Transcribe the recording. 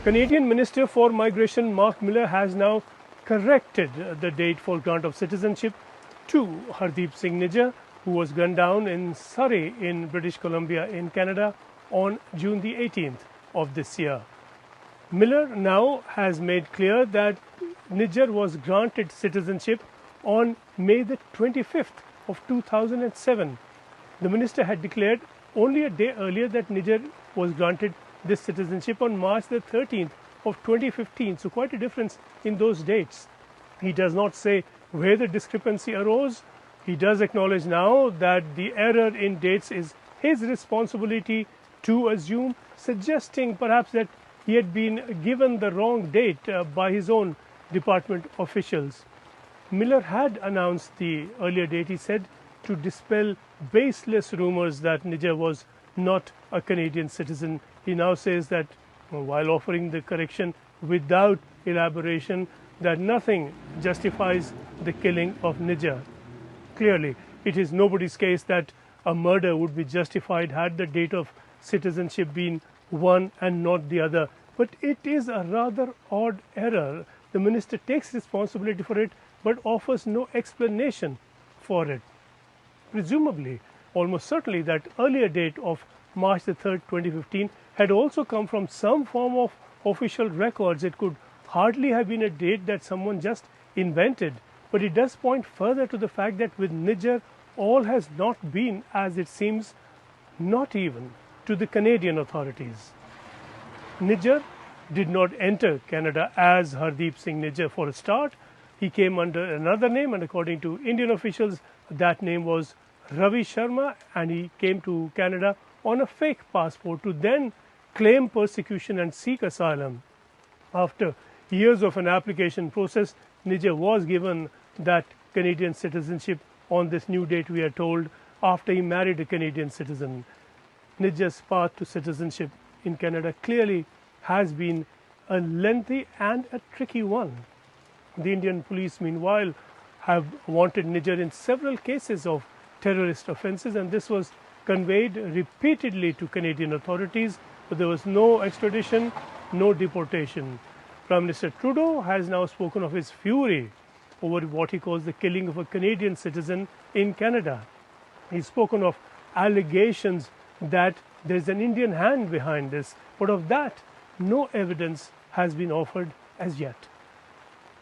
Canadian Minister for Migration Marc Miller has now corrected the date for grant of citizenship to Hardeep Singh Nijjar, who was gunned down in Surrey in British Columbia in Canada on June the 18th of this year. Miller now has made clear that Nijjar was granted citizenship on May the 25th of 2007. The minister had declared only a day earlier that Nijjar was granted this citizenship on March the 13th of 2015. So quite a difference in those dates. He does not say where the discrepancy arose. He does acknowledge now that the error in dates is his responsibility to assume, suggesting perhaps that he had been given the wrong date by his own department officials. Miller had announced the earlier date, he said, to dispel baseless rumors that Nijjar was not a Canadian citizen. He now says that, while offering the correction without elaboration, that nothing justifies the killing of Nijjar. Clearly, it is nobody's case that a murder would be justified had the date of citizenship been one and not the other. But it is a rather odd error. The minister takes responsibility for it but offers no explanation for it. Presumably, almost certainly, that earlier date of March the 3rd, 2015 had also come from some form of official records. It could hardly have been a date that someone just invented. But it does point further to the fact that with Nijjar, all has not been as it seems, not even to the Canadian authorities. Nijjar did not enter Canada as Hardeep Singh Nijjar for a start. He came under another name, and according to Indian officials, that name was Ravi Sharma, and he came to Canada on a fake passport to then claim persecution and seek asylum. After years of an application process, Nijjar was given that Canadian citizenship on this new date, we are told, after he married a Canadian citizen. Nijjar's path to citizenship in Canada clearly has been a lengthy and a tricky one. The Indian police, meanwhile, have wanted Nijjar in several cases of terrorist offences, and this was conveyed repeatedly to Canadian authorities, but there was no extradition, no deportation. Prime Minister Trudeau has now spoken of his fury over what he calls the killing of a Canadian citizen in Canada. He's spoken of allegations that there's an Indian hand behind this, but of that, no evidence has been offered as yet.